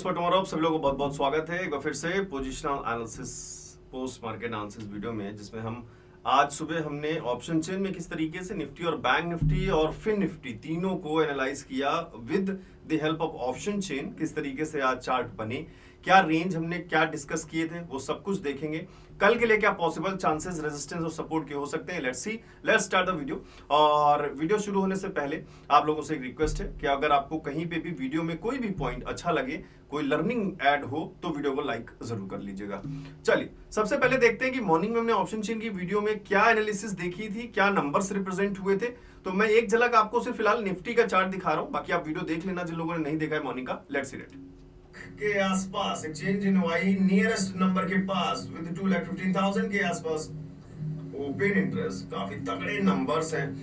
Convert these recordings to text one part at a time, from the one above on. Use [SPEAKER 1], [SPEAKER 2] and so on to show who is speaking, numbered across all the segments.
[SPEAKER 1] For tomorrow, आप सभी लोगों को बहुत बहुत स्वागत है एक बार फिर से positional analysis post market analysis video में, जिसमें हम आज सुबह हमने ऑप्शन चेन में किस तरीके से निफ्टी और बैंक निफ्टी और फिन निफ्टी तीनों को एनालाइज किया with the help of option chain. किस तरीके से आज चार्ट बने, क्या रेंज हमने क्या डिस्कस किए थे, वो सब कुछ देखेंगे। कल के लिए क्या पॉसिबल चांसेस, रेजिस्टेंस और सपोर्ट के हो सकते हैं, let's see, let's start the video. और वीडियो शुरू होने से पहले आप लोगों से एक रिक्वेस्ट है कि अगर आपको कहीं पे भी वीडियो में कोई भी पॉइंट अच्छा लगे, कोई लर्निंग ऐड हो, तो वीडियो को लाइक जरूर कर लीजिएगा। चलिए सबसे पहले देखते हैं कि मॉर्निंग में हमने ऑप्शन चेन की वीडियो में क्या एनालिसिस देखी थी, क्या नंबर्स रिप्रेजेंट हुए थे। तो मैं एक झलक आपको सिर्फ फिलहाल निफ्टी का चार्ट दिखा रहा हूं, बाकी आप वीडियो देख लेना जिन लोगों ने नहीं देखा है मॉर्निंग का। लेट्स सी इट के आसपास exchange in Y nearest number के पास विद 2,15,000 के आसपास ओपन इंटरेस्ट, काफी तगड़े नंबर्स हैं।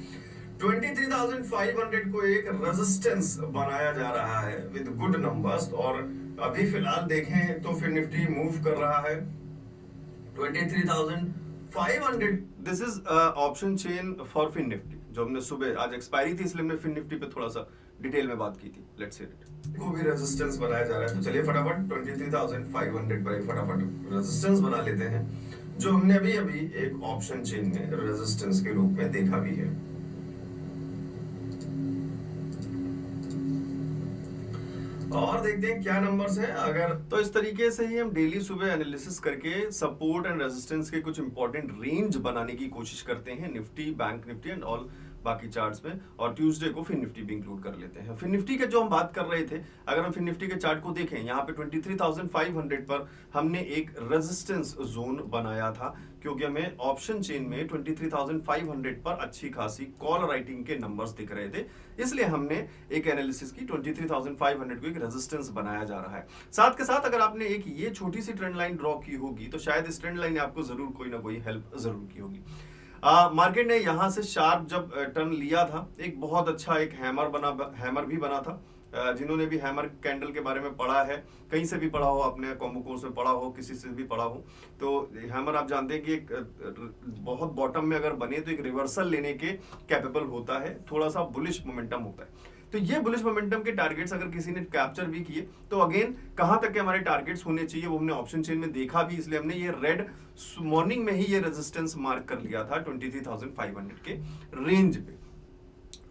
[SPEAKER 1] 23,500 को एक रेजिस्टेंस बनाया जा रहा है विद गुड नंबर्स। और अभी फिलहाल देखें तो फिर निफ्टी मूव कर रहा है 23,500। This is option chain for FinNifty, जो हमने सुबह, आज एक्सपायरी थी इसलिए हमने फिन निफ्टी पे थोड़ा सा डिटेल में बात की थी। लेट्स सी इट को भी रेजिस्टेंस बनाया जा रहा है, तो चलिए फटाफट 23,500 पर एक फटाफट रेजिस्टेंस बना लेते हैं, जो हमने अभी अभी एक ऑप्शन चेन में रेजिस्टेंस के रूप में देखा भी है। और देखते हैं क्या नंबर्स हैं। अगर तो इस तरीके से ही हम डेली सुबह एनालिसिस करके सपोर्ट एंड रेजिस्टेंस के कुछ इंपॉर्टेंट रेंज बनाने की कोशिश करते हैं, Nifty, bank Nifty and all बाकी चार्ट्स में। और ट्यूसडे को फिर निफ्टी भी इंक्लूड कर लेते हैं। फिर निफ्टी के जो हम बात कर रहे थे, अगर हम फिर निफ्टी के चार्ट को देखें, यहाँ पे 23,500 पर हमने एक रेजिस्टेंस जोन बनाया था, क्योंकि हमें ऑप्शन चेन में 23,500 पर अच्छी खासी कॉल राइटिंग के नंबर्स दिख रहे थे, इसलिए हमने एक एनालिसिस की 23,500 को एक रेजिस्टेंस बनाया जा रहा है। साथ के साथ अगर आपने एक ये छोटी सी ट्रेंड लाइन ड्रॉ की होगी, तो शायद इस ट्रेंड लाइन ने आपको जरूर कोई ना कोई हेल्प जरूर की होगी। मार्केट ने यहां से शार्प जब टर्न लिया था, एक बहुत अच्छा एक हैमर भी बना था। जिन्होंने भी हैमर कैंडल के बारे में पढ़ा है, कहीं से भी पढ़ा हो, आपने कॉम्बो कोर्स में पढ़ा हो, किसी से भी पढ़ा हो, तो हैमर आप जानते हैं कि एक बहुत बॉटम में अगर बने तो एक रिवर्सल लेने के कैपेबल होता है, थोड़ा सा बुलिश मोमेंटम होता है। तो ये बुलिश मोमेंटम के टारगेट्स अगर किसी ने कैप्चर भी किए, तो अगेन कहां तक के हमारे टारगेट्स होने चाहिए वो हमने ऑप्शन चेन में देखा भी, इसलिए हमने ये रेड मॉर्निंग में ही ये रेजिस्टेंस मार्क कर लिया था 23,500 के रेंज पे।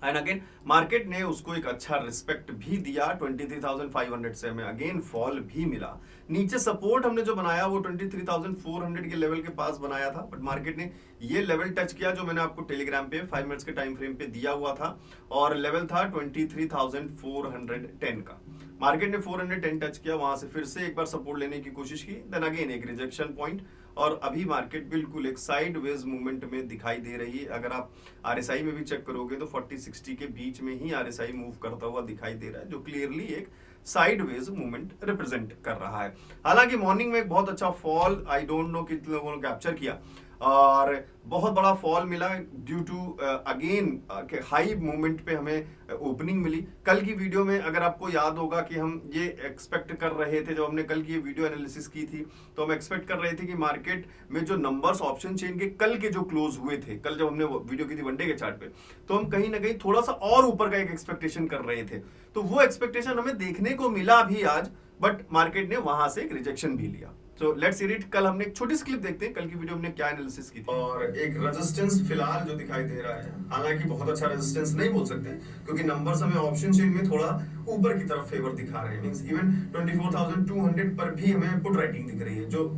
[SPEAKER 1] एंड अगेन मार्केट ने उसको एक अच्छा रिस्पेक्ट भी दिया। 23,500 से हमें अगेन फॉल भी मिला। नीचे सपोर्ट हमने जो बनाया वो 23,400 के लेवल के पास बनाया था, बट मार्केट ने ये लेवल टच किया जो मैंने आपको टेलीग्राम पे 5 मिनट्स के टाइम फ्रेम पे दिया हुआ था, और लेवल था 23,410 का। मार्केट ने 410 टच किया, वहां से फिर से एक बार सपोर्ट लेने की कोशिश की, देन अगेन एक रिजेक्शन पॉइंट, और अभी मार्केट बिल्कुल एक साइडवेज मूवमेंट में दिखाई दे रही है। अगर आप आरएसआई में भी चेक करोगे तो 40-60 के बीच में ही आरएसआई मूव करता हुआ दिखाई दे रहा है, जो क्लियरली एक साइडवेज मूवमेंट रिप्रेजेंट कर रहा है। हालांकि मॉर्निंग में एक बहुत अच्छा फॉल, आई डोंट नो कितने लोगों ने कैप्चर किया, और बहुत बड़ा फॉल मिला due to again high movement पे हमें ओपनिंग मिली। कल की वीडियो में अगर आपको याद होगा कि हम ये एक्सपेक्ट कर रहे थे, जब हमने कल की ये वीडियो एनालिसिस की थी, तो हम एक्सपेक्ट कर रहे थे कि मार्केट में जो नंबर्स ऑप्शन चेन के कल के जो क्लोज हुए थे, कल जब हमने वीडियो की थी वनडे के चार्ट पे, तो हम कहीं ना कहीं थोड़ा सा और ऊपर का एक एक्सपेक्टेशन कर रहे थे। तो वो एक्सपेक्टेशन हमें देखने को मिला भी आज, बट मार्केट ने वहां से एक रिजेक्शन भी लिया। तो लेट्स सी इट। कल हमने एक छोटी सी क्लिप देखते हैं, कल की वीडियो हमने क्या एनालिसिस की थी। और एक रेजिस्टेंस फिलहाल जो दिखाई दे रहा है, हालांकि बहुत अच्छा रेजिस्टेंस नहीं बोल सकते, क्योंकि नंबर्स हमें ऑप्शन चेन में थोड़ा ऊपर की तरफ फेवर दिखा रहे हैं। मींस इवन 24,200 पर भी हमें पुट राइटिंग दिख रही है, जो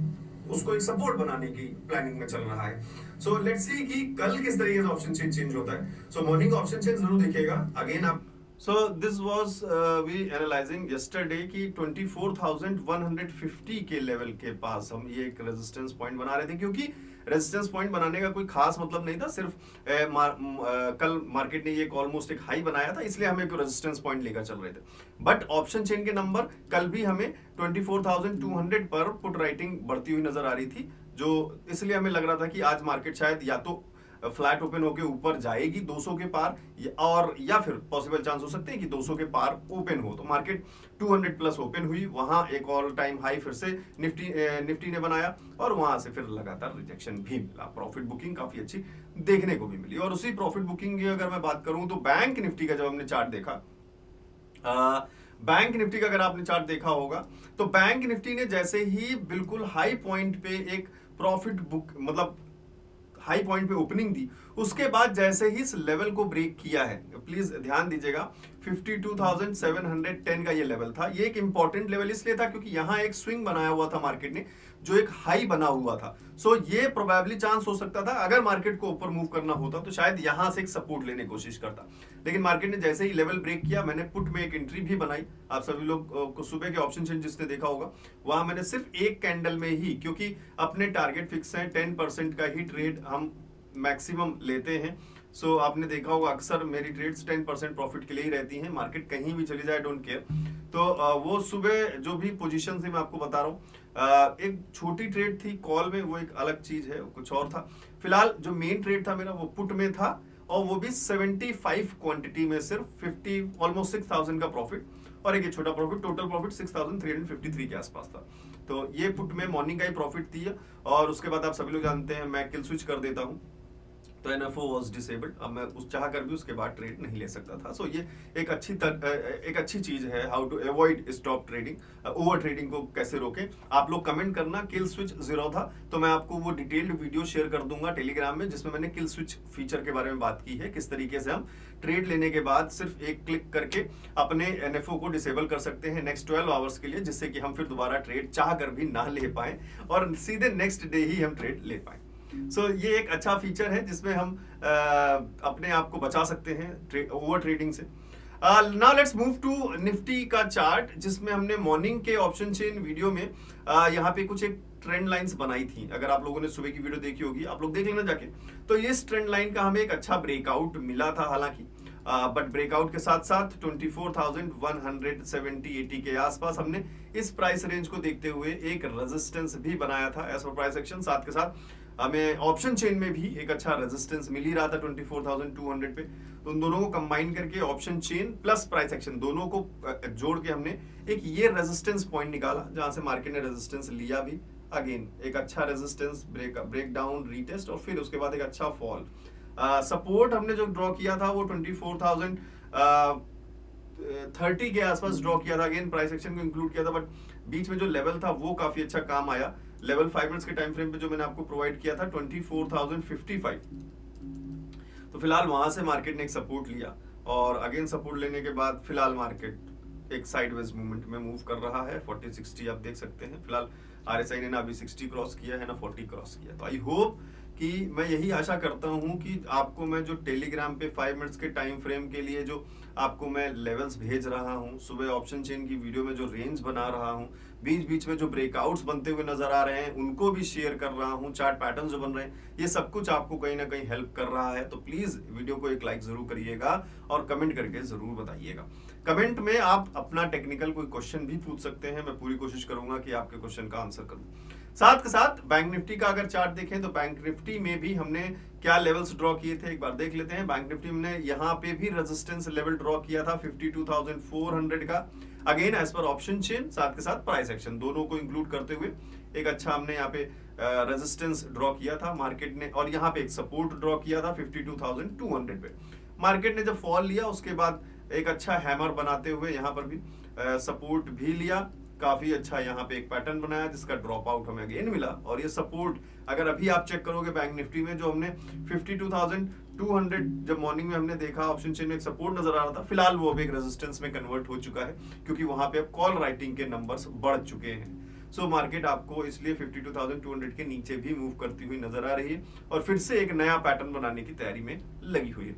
[SPEAKER 1] उसको एक सपोर्ट बनाने की प्लानिंग में चल रहा है। सो लेट्स सी कि कल किस तरीके से ऑप्शन चेन चेंज होता है। सो मॉर्निंग ऑप्शन चेन जरूर देखिएगा। अगेन आप So this was we analyzing yesterday कि 24,150 के लेवल के पास हम ये एक रेजिस्टेंस पॉइंट बना रहे थे, क्योंकि रेजिस्टेंस पॉइंट बनाने का कोई खास मतलब नहीं था, सिर्फ कल मार्केट ने ये ऑलमोस्ट एक हाई बनाया था, इसलिए हम एक रेजिस्टेंस पॉइंट लेकर चल रहे थे। बट ऑप्शन चेन के नंबर कल भी हमें 24,200 पर पुट राइटिंग बढ़ती हुई नजर आ रही थी, जो इसलिए हमें लग रहा था कि आज मार्केट शायद या तो फ्लैट ओपन होके ऊपर जाएगी 200 के पार, या फिर पॉसिबल चांस हो सकते हैं कि 200 के पार ओपन हो। तो मार्केट 200 प्लस ओपन हुई, वहां एक ऑल टाइम हाई फिर से निफ्टी ने बनाया, और वहां से फिर लगातार रिजेक्शन भी मिला। प्रॉफिट बुकिंग काफी अच्छी देखने को भी मिली। और उसी प्रॉफिट बुकिंग की अगर मैं बात करूं, तो बैंक निफ्टी का जब हमने चार्ट देखा, बैंक निफ्टी का अगर आपने चार्ट देखा होगा तो बैंक निफ्टी ने जैसे ही बिल्कुल हाई पॉइंट पे एक प्रॉफिट बुक मतलब हाई पॉइंट पे ओपनिंग दी, उसके बाद जैसे ही इस लेवल को ब्रेक किया है, प्लीज ध्यान दीजिएगा 52,710 का ये लेवल था। ये एक इंपॉर्टेंट लेवल इसलिए था क्योंकि यहां एक स्विंग बनाया हुआ था मार्केट ने, जो एक हाई बना हुआ था। सो ये प्रोबेबली चांस हो सकता था अगर मार्केट को ऊपर मूव करना होता तो शायद यहां से एक सपोर्ट लेने की कोशिश करता, लेकिन मार्केट ने जैसे ही लेवल ब्रेक किया, मैंने पुट में एक एंट्री भी बनाई। आप सभी लोग को सुबह के ऑप्शन चेंज जिसने देखा होगा, वहां मैंने सिर्फ एक कैंडल में ही, क्योंकि अपने टारगेट फिक्स है 10% का ही ट्रेड हम मैक्सिमम लेते हैं। सो आपने देखा होगा अक्सर मेरी ट्रेड्स 10% प्रॉफिट के लिए ही रहती हैं, मार्केट कहीं भी चली जाए डोंट केयर। तो वो सुबह जो भी पोजीशन थी मैं आपको बता रहा हूँ, एक छोटी ट्रेड थी कॉल में, वो एक अलग चीज है, कुछ और था। फिलहाल जो मेन ट्रेड था मेरा वो पुट में था, और वो भी 75 क्वांटिटी में सिर्फ 50 ऑलमोस्ट 6,000 का प्रॉफिट, और एक छोटा प्रॉफिट, टोटल प्रॉफिट 6,353 के आसपास था। तो ये पुट में मॉर्निंग का ही प्रॉफिट थी, और उसके बाद आप सभी लोग जानते हैं मैं किल स्विच कर देता हूँ, तो NFO was disabled। अब मैं उस चाह कर भी उसके बाद ट्रेड नहीं ले सकता था। सो ये एक अच्छी चीज है, how to avoid stop trading, over trading को कैसे रोकें। आप लोग कमेंट करना किल स्विच 0 था, तो मैं आपको वो डिटेल्ड वीडियो शेयर कर दूंगा टेलीग्राम में, जिसमें मैंने किल स्विच फीचर के बारे में बात की है, किस तरीके से हम ट्रेड लेने के बाद सिर्फ एक क्लिक करके अपने NFO को डिसेबल कर सकते हैं नेक्स्ट 12 आवर्स के लिए, जिससे कि हम फिर दोबारा ट्रेड चाह कर भी ना ले पाए और सीधे नेक्स्ट डे ही हम ट्रेड ले पाए। ये एक अच्छा फीचर है जिसमें हम अपने आप को बचा सकते हैं ओवर ट्रेडिंग से। Now let's move to Nifty का चार्ट, जिसमें हमने मॉर्निंग के ऑप्शन चेन वीडियो में यहाँ पे कुछ एक ट्रेंड लाइंस बनाई थी। अगर आप लोगों ने सुबह की वीडियो देखी होगी, आप लोग देख लेना जाके। तो इस ट्रेंड लाइन का हमें एक अच्छा ब्रेकआउट मिला था, हालांकि बट ब्रेकआउट के साथ साथ 24,170-80 के आसपास हमने इस प्राइस रेंज को देखते हुए एक रेजिस्टेंस भी बनाया था एज पर प्राइस एक्शन। साथ के साथ हमें ऑप्शन चेन में भी एक अच्छा रेजिस्टेंस मिल ही रहा था 24,200 पे। तो उन दोनों को कंबाइन करके option chain plus price action दोनों को जोड़ के हमने एक ये रेजिस्टेंस पॉइंट निकाला, जहां से मार्केट ने रेजिस्टेंस लिया भी। अगेन एक अच्छा रेजिस्टेंस ब्रेक डाउन रीटेस्ट, और फिर उसके बाद एक अच्छा फॉल। सपोर्ट हमने जो ड्रॉ किया था वो 24,030 के आसपास ड्रॉ किया था, अगेन प्राइस एक्शन को इंक्लूड किया था, बट बीच में जो लेवल था वो काफी अच्छा काम आया। लेवल 5 मिनट्स के टाइम फ्रेम पे जो मैंने आपको प्रोवाइड किया था 24,055, तो फिलहाल वहां से मार्केट ने एक सपोर्ट लिया, और अगेन सपोर्ट लेने के बाद फिलहाल मार्केट एक साइडवेज मूवमेंट में मूव कर रहा है। 40-60 आप देख सकते हैं। फिलहाल RSI ने ना अभी 60 क्रॉस किया है ना 40 क्रॉस किया। तो आई होप कि मैं यही आशा करता हूं कि आपको मैं जो टेलीग्राम पे 5 मिनट्स के टाइम फ्रेम के लिए जो आपको मैं लेवल्स भेज रहा हूं, सुबह ऑप्शन चेन की वीडियो में जो रेंज बना रहा हूं, बीच बीच में जो ब्रेकआउट्स बनते हुए नजर आ रहे हैं उनको भी शेयर कर रहा हूं, चार्ट पैटर्न जो बन रहे हैं, ये सब कुछ आपको कहीं ना कहीं हेल्प कर रहा है। तो प्लीज वीडियो को एक लाइक जरूर करिएगा और कमेंट करके जरूर बताइएगा। कमेंट में आप अपना टेक्निकल कोई क्वेश्चन भी पूछ सकते हैं, मैं पूरी कोशिश करूंगा कि आपके क्वेश्चन का आंसर करूं। साथ के साथ बैंक निफ्टी का अगर चार्ट देखें तो बैंक निफ्टी में भी हमने क्या लेवल्स ड्रॉ किए थे एक बार देख लेते हैं। बैंक निफ्टी में यहाँ पे भी रेजिस्टेंस लेवल ड्रॉ किया था 52,400 का, अगेन एज पर ऑप्शन चेन, साथ के साथ प्राइस एक्शन दोनों को इंक्लूड करते हुए एक अच्छा हमने यहाँ पे रेजिस्टेंस ड्रॉ किया था मार्केट ने, और यहाँ पे एक सपोर्ट ड्रॉ किया था 52,200 पे। मार्केट ने जब फॉल लिया उसके बाद एक अच्छा हैमर बनाते हुए यहाँ पर भी सपोर्ट भी लिया, काफी अच्छा यहाँ पे एक पैटर्न बनाया जिसका ड्रॉप आउट हमें अगेन मिला। और ये सपोर्ट अगर अभी आप चेक करोगे बैंक निफ्टी में जो हमने 52,200 जब मॉर्निंग में हमने देखा ऑप्शन चेन में एक सपोर्ट नजर आ रहा था, फिलहाल वो अब एक रेजिस्टेंस में कन्वर्ट हो चुका है, क्योंकि वहां पे अब कॉल राइटिंग के नंबर्स बढ़ चुके हैं। सो मार्केट आपको इसलिए 52,200 के नीचे भी मूव करती हुई नजर आ रही है, और फिर से एक नया पैटर्न बनाने की तैयारी में लगी हुई है।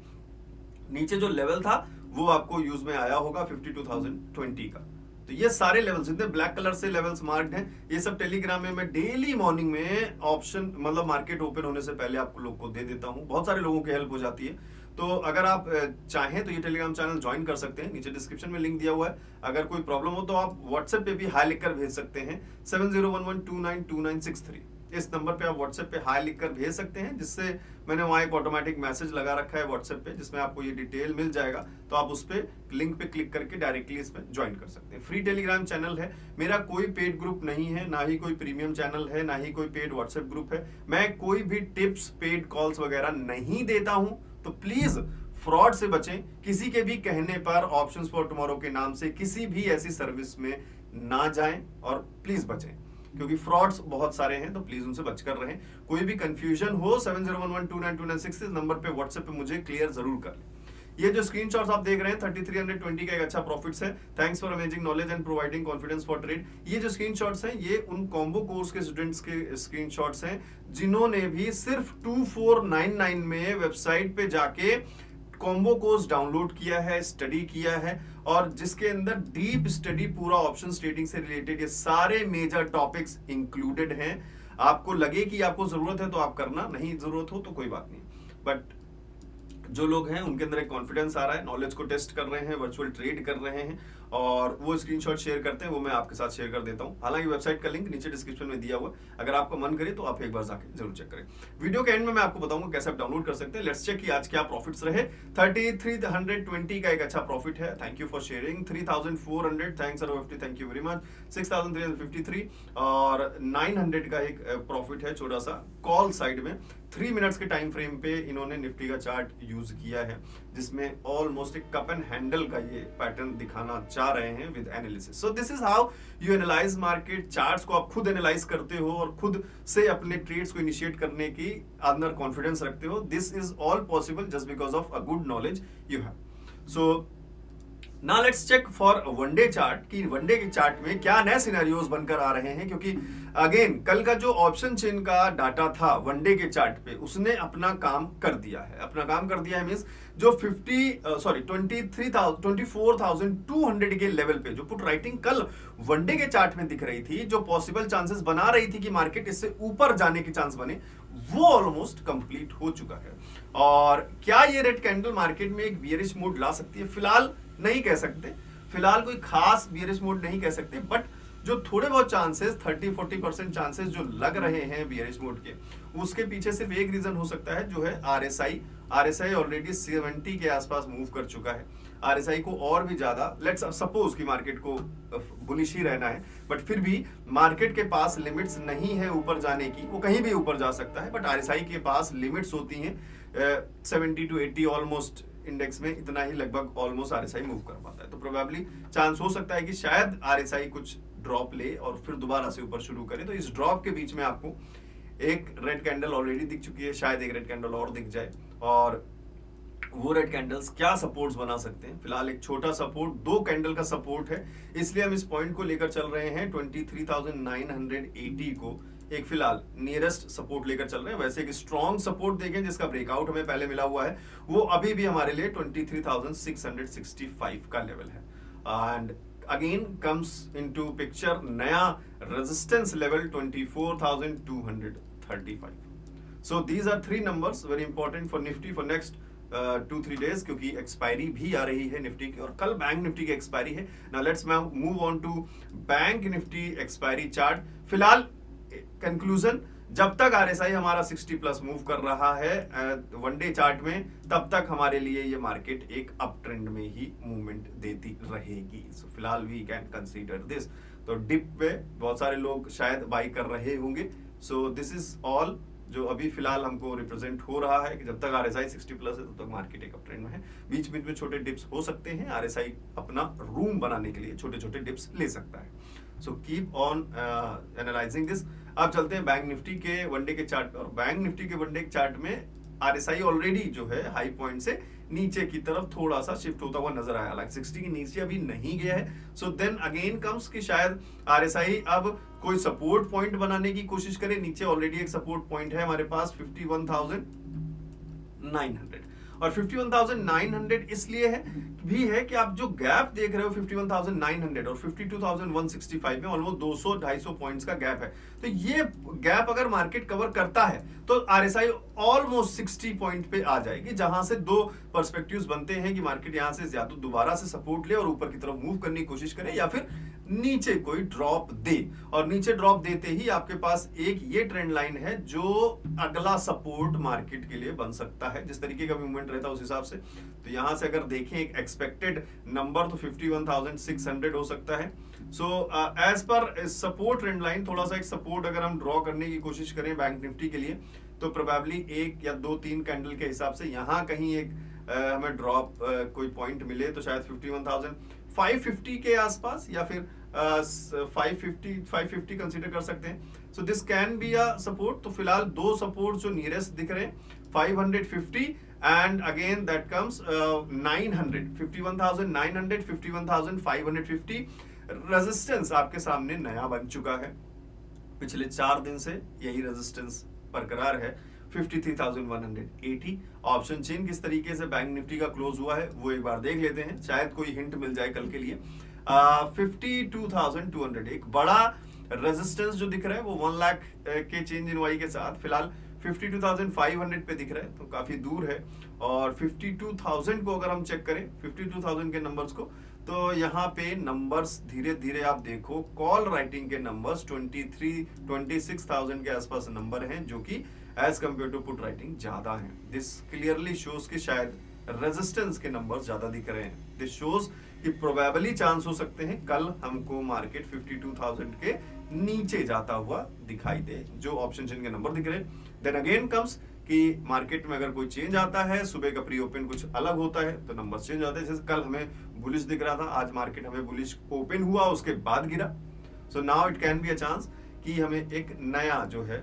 [SPEAKER 1] नीचे जो लेवल था वो आपको यूज में आया होगा 52,020 का। तो ये सारे लेवल्स जितने ब्लैक कलर से लेवल्स मार्क्ड हैं, ये सब टेलीग्राम में मैं डेली मॉर्निंग में ऑप्शन मतलब मार्केट ओपन होने से पहले आपको लोग को दे देता हूं। बहुत सारे लोगों की हेल्प हो जाती है। तो अगर आप चाहें तो ये टेलीग्राम चैनल ज्वाइन कर सकते हैं, नीचे डिस्क्रिप्शन में लिंक दिया हुआ है। अगर कोई प्रॉब्लम हो तो आप व्हाट्सएप पे भी हाई लिखकर भेज सकते हैं 7011292963। इस नंबर पे आप व्हाट्सएप पे हाई लिखकर भेज सकते हैं, जिससे मैंने वहां एक ऑटोमेटिक मैसेज लगा रखा है व्हाट्सएप पे, जिसमें आपको ये डिटेल मिल जाएगा। तो आप उस पे लिंक पे क्लिक करके डायरेक्टली इसमें ज्वाइन कर सकते हैं। फ्री टेलीग्राम चैनल है, मेरा कोई पेड ग्रुप नहीं है, ना ही कोई प्रीमियम चैनल है, ना ही कोई पेड व्हाट्सएप ग्रुप है। मैं कोई भी टिप्स, पेड कॉल्स वगैरह नहीं देता हूं, तो प्लीज फ्रॉड से बचें, किसी के भी कहने पर ऑप्शंस फॉर टुमारो के नाम से किसी भी ऐसी सर्विस में ना जाएं और प्लीज बचें, क्योंकि फ्रॉड्स बहुत सारे हैं, तो प्लीज उनसे बचकर रहें। कोई भी कंफ्यूजन हो 7011292996 इस नंबर पे व्हाट्सएप पे मुझे क्लियर जरूर कर लें। ये जो स्क्रीनशॉट्स आप देख रहे हैं 3320 का एक अच्छा प्रॉफिट्स है। Thanks for amazing knowledge and providing confidence for trade. ये जो स्क्रीनशॉट्स हैं ये उन कॉम्बो कोर्स के स्टूडेंट्स के स्क्रीनशॉट्स हैं जिन्होंने भी सिर्फ 2499 में वेबसाइट पे जाके कॉम्बो कोर्स डाउनलोड किया है, स्टडी किया है, और जिसके अंदर डीप स्टडी पूरा ऑप्शन ट्रेडिंग से रिलेटेड ये सारे मेजर टॉपिक्स इंक्लूडेड हैं। आपको लगे कि आपको जरूरत है तो आप करना, नहीं जरूरत हो तो कोई बात नहीं, बट जो लोग हैं उनके अंदर एक कॉन्फिडेंस आ रहा है, नॉलेज को टेस्ट कर रहे हैं, वर्चुअल ट्रेड कर रहे हैं और वो स्क्रीनशॉट शेयर करते हैं, वो मैं आपके साथ शेयर कर देता हूं। हालांकि वेबसाइट का लिंक नीचे डिस्क्रिप्शन में दिया हुआ है, अगर आपको मन करे तो आप एक बार जाके जरूर चेक करें। वीडियो के एंड में मैं आपको बताऊंगा कैसे आप डाउनलोड कर सकते हैं। लेट्स चेक कि आज क्या प्रॉफिट्स रहे। 3320 का एक अच्छा प्रॉफिट है, thank you for sharing. 3400 thanks ROFT, thank you very much. 6353 और 900 का एक प्रॉफिट है छोटा सा कॉल साइड में। 3 मिनट्स के टाइम फ्रेम पे इन्होंने निफ्टी का चार्ट यूज किया है जिसमें ऑलमोस्ट एक कप एंड हैंडल का ये पैटर्न दिखाना चाह रहे हैं with analysis. So this is how you analyse market. Charts को आप खुद एनालाइज करते हो और खुद से अपने ट्रेड्स को इनिशिएट करने की अंदर कॉन्फिडेंस रखते हो। This is all possible just because of a good knowledge you have. So now let's check for one day chart कि वनडे के चार्ट में क्या नए सिनेरियोज बनकर आ रहे हैं, क्योंकि अगेन कल का जो ऑप्शन चेन का डाटा था वनडे के चार्ट पे उसने अपना काम कर दिया है। अपना काम कर दिया है मींस जो 24,200 के लेवल पे जो पुट राइटिंग कल वनडे के चार्ट में दिख रही थी, जो पॉसिबल चांसेस बना रही थी कि मार्केट इससे ऊपर जाने के चांस बने, वो ऑलमोस्ट कंप्लीट हो चुका है। और क्या ये रेड कैंडल मार्केट में एक बियरिश मूड ला सकती है? फिलहाल नहीं कह सकते, फिलहाल कोई खास बियरिश मूड नहीं कह सकते, बट जो थोड़े बहुत चांसेस 30-40% चांसेस जो लग रहे हैं बियरिश मूड के, उसके पीछे सिर्फ एक रीजन हो सकता है जो है आरएसआई ऑलरेडी 70 के आसपास मूव कर चुका है। आरएसआई को और भी ज्यादा लेट्स सपोज कि मार्केट को बुलिश ही रहना है, बट फिर भी मार्केट के पास लिमिट्स नहीं है ऊपर जाने की, वो कहीं भी ऊपर जा सकता है, बट आरएसआई के पास लिमिट्स होती हैं 70 to 80 ऑलमोस्ट इंडेक्स में इतना ही लगभग ऑलमोस्ट आरएसआई मूव कर पाता है। तो प्रोबेबली चांस हो सकता है कि शायद आरएसआई कुछ ड्रॉप ले और फिर दोबारा से ऊपर शुरू करे। तो इस ड्रॉप के बीच में आपको एक रेड कैंडल ऑलरेडी दिख चुकी है, शायद एक रेड कैंडल और दिख जाए, और वो रेड कैंडल्स क्या सपोर्ट्स बना सकते हैं। फिलहाल एक छोटा सपोर्ट 2 कैंडल का सपोर्ट है, इसलिए हम इस पॉइंट को लेकर चल रहे हैं 23,980 को एक फिलहाल नियरेस्ट सपोर्ट लेकर चल रहे हैं। वैसे एक स्ट्रॉन्ग सपोर्ट देखें जिसका ब्रेकआउट हमें पहले मिला हुआ है, वो अभी भी हमारे लिए 23,665 का लेवल है। And again comes into picture नया resistance level 24,235। So these are 3 numbers very important for Nifty for next 2-3 days, क्योंकि एक्सपायरी भी आ रही है निफ्टी की और कल बैंक निफ्टी की एक्सपायरी है। Now let's move on to bank Nifty expiry chart. फिलहाल कंक्लूजन, जब तक आरएसआई हमारा 60 प्लस मूव कर रहा है वनडे चार्ट में, तब तक हमारे लिए ये मार्केट एक अप ट्रेंड में ही मूवमेंट देती रहेगी। सो फिलहाल वी कैन कंसीडर दिस। तो डिप पे बहुत सारे लोग शायद बाई कर रहे होंगे। सो दिस इज ऑल जो अभी फिलहाल हमको रिप्रेजेंट हो रहा है कि जब तक आरएसआई 60 प्लस है तब तक मार्केट एक अप ट्रेंड में है। बीच बीच में छोटे डिप्स हो सकते हैं, आरएसआई अपना रूम बनाने के लिए छोटे छोटे डिप्स ले सकता है। So keep on analysing this. अब चलते हैं बैंक निफ्टी के वनडे के चार्ट और बैंक निफ्टी के वनडे के चार्ट में आरएसआई ऑलरेडी जो है हाई पॉइंट से नीचे की तरफ थोड़ा सा शिफ्ट होता हुआ नजर आया, लाइक 60 के नीचे अभी नहीं गया है। सो देन अगेन कम्स कि शायद आरएसआई अब कोई सपोर्ट पॉइंट बनाने की कोशिश करे। नीचे ऑलरेडी एक सपोर्ट पॉइंट है हमारे पास 51,900 और 51,900 इसलिए है कि आप जो गैप देख रहे हो 51,900 और 52,165 में ऑलमोस्ट 200-250 पॉइंट्स का गैप है। तो ये गैप अगर मार्केट कवर करता है तो आरएसआई ऑलमोस्ट 60 पॉइंट पे आ जाएगी, जहां से 2 पर्सपेक्टिव्स बनते हैं कि मार्केट यहां से ज्यादा दोबारा से सपोर्ट ले और ऊपर की तरफ मूव करने की कोशिश करे, या फिर नीचे कोई ड्रॉप दे। और नीचे ड्रॉप देते ही आपके पास एक ये ट्रेंड लाइन है जो अगला सपोर्ट मार्केट के लिए बन सकता है, जिस तरीके का मूवमेंट रहता है उस हिसाब से। तो यहां से अगर देखें एक एक्सपेक्टेड नंबर तो 51,600 हो सकता है। सो एज पर सपोर्ट ट्रेंड लाइन, थोड़ा सा एक सपोर्ट अगर हम ड्रॉ करने की कोशिश करें बैंक निफ्टी के लिए, तो प्रोबेबली 1 या 2-3 कैंडल के हिसाब से यहां कहीं एक हमें ड्रॉप कोई पॉइंट मिले तो शायद 51,550 के आसपास या फिर 550 कंसीडर कर सकते हैं। So this can be a support. तो फिलहाल दो सपोर्ट जो नियरेस्ट दिख रहे हैं 550 and again that comes 900, 51,900, 51,550। Resistance आपके सामने नया बन चुका है, पिछले 4 दिन से यही रेजिस्टेंस बरकरार है 53,180। ऑप्शन चेन किस तरीके से बैंक निफ्टी का क्लोज हुआ है वो एक बार देख लेते हैं, शायद कोई हिंट मिल जाए कल के लिए। 52,200 एक बड़ा रेजिस्टेंस जो दिख रहा है वो 1 लाख के चेंज इन वाई के साथ फिलहाल 52,500 पे दिख रहा है, तो काफी दूर है। और 52,000 को अगर हम चेक करें, 52,000 के नंबर्स को, तो यहाँ पे नंबर्स धीरे धीरे आप देखो, कॉल राइटिंग के नंबर्स 26,000 के आसपास नंबर हैं, जो कि as compare to put writing ज्यादा हैं। दिस क्लियरली शोज कि शायद रेजिस्टेंस के नंबर्स ज्यादा दिख रहे हैं। दिस शोज कि प्रोबेबली चांस हो सकते हैं कल हमको मार्केट 52,000 के नीचे जाता हुआ दिखाई दे, जो ऑप्शन चेन के नंबर दिख रहे हैं। देन अगेन कम्स कि मार्केट में अगर कोई चेंज आता है, सुबह का प्री ओपन कुछ अलग होता है तो नंबर चेंज होते हैं। जैसे कल हमें बुलिश दिख रहा था, आज मार्केट हमें बुलिश ओपन हुआ, उसके बाद गिरा। So now it can be a chance कि हमें एक नया जो है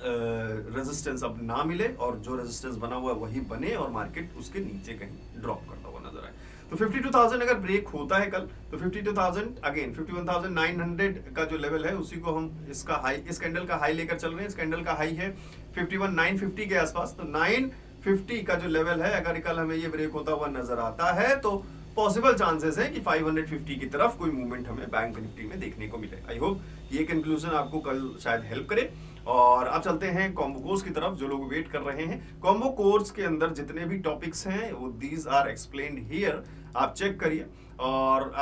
[SPEAKER 1] रेजिस्टेंस अब ना मिले और जो रेजिस्टेंस बना हुआ है वही बने और मार्केट उसके नीचे कहीं ड्रॉप करता हुआ नजर आए। तो 52,000 अगर ब्रेक होता है कल तो 52,000 अगेन 51,900 का जो लेवल है उसी को हम इसका हाई, इस कैंडल का हाई लेकर चल रहे हैं। इस कैंडल का हाई है 51,950 के आसपास, तो 950 का जो लेवल है अगर कल हमें ये ब्रेक होता हुआ नजर आता है तो पॉसिबल चांसेस है कि 550 की तरफ कोई मूवमेंट हमें बैंक निफ्टी में देखने को मिले। आई होप ये कंक्लूजन आपको कल शायद हेल्प करे। और अब चलते हैं कॉम्बो कोर्स की तरफ, जो लोग वेट कर रहे हैं। कॉम्बो कोर्स के अंदर जितने भी टॉपिक्स हैं वो दीज आर एक्सप्लेन्ड हियर, आप चेक करिए। और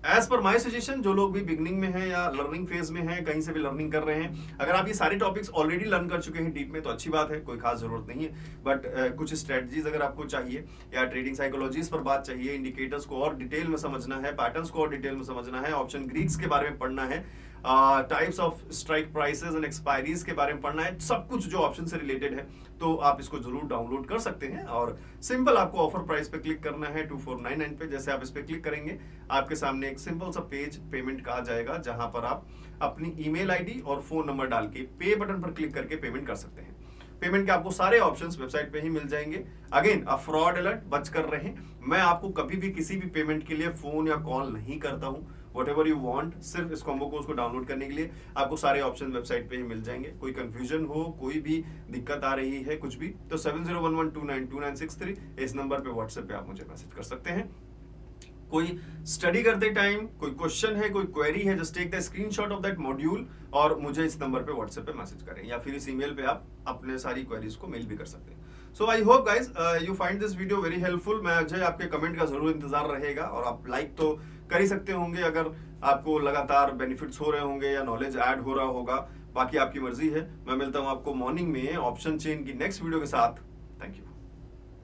[SPEAKER 1] एज पर माय सजेशन, जो लोग भी बिगनिंग में हैं या लर्निंग फेज में हैं, कहीं से भी लर्निंग कर रहे हैं, अगर आप ये सारे टॉपिक्स ऑलरेडी लर्न कर चुके हैं डीप में तो अच्छी बात है, कोई खास जरूरत नहीं है। बट कुछ स्ट्रेटजीज अगर आपको चाहिए या ट्रेडिंग साइकोलॉजीज पर बात चाहिए, इंडिकेटर्स को और डिटेल में समझना है, पैटर्न्स को और डिटेल में समझना है, ऑप्शन ग्रीक्स के बारे में पढ़ना है, types of strike prices and expiries के बारे में पढ़ना है, सब कुछ जो ऑप्शन से रिलेटेड है, तो आप इसको जरूर डाउनलोड कर सकते हैं। और सिंपल आपको ऑफर प्राइस पे क्लिक करना है 2499 पे। जैसे आप इस पे क्लिक करेंगे आपके सामने एक सिंपल सा पेज पेमेंट का आ जाएगा, जहां पर आप अपनी ईमेल आईडी और फोन नंबर डाल के पे बटन पर क्लिक करके पेमेंट कर सकते हैं। पेमेंट के आपको सारे ऑप्शंस वेबसाइट पे ही मिल जाएंगे। अगेन अ फ्रॉड अलर्ट, बच कर रहे। मैं आपको कभी भी किसी भी पेमेंट के लिए फोन या कॉल नहीं करता हूं। Whatever you want, सिर्फ इस कॉम्बो कोर्स को डाउनलोड करने के लिए आपको सारे ऑप्शन वेबसाइट पे ही मिल जाएंगे। कोई कंफ्यूजन हो, कोई भी दिक्कत आ रही है कुछ भी, तो 7011292963 इस नंबर पे व्हाट्सएप पे आप मुझे मैसेज कर सकते हैं। कोई स्टडी करते टाइम कोई क्वेश्चन है, कोई क्वेरी है, just take the screenshot of that module और मुझे इस नंबर पे व्हाट्सएप पे मैसेज करें, या फिर इस ईमेल पे आप अपने सारी क्वेरीज को मेल भी कर सकते हैं। So I hope guys you find this video very helpful. मुझे आपके कमेंट का जरूर इंतजार रहेगा, और आप लाइक तो कर ही सकते होंगे अगर आपको लगातार बेनिफिट्स हो रहे होंगे या नॉलेज ऐड हो रहा होगा। बाकी आपकी मर्जी है। मैं मिलता हूं आपको मॉर्निंग में ऑप्शन चेन की नेक्स्ट वीडियो के साथ। Thank you.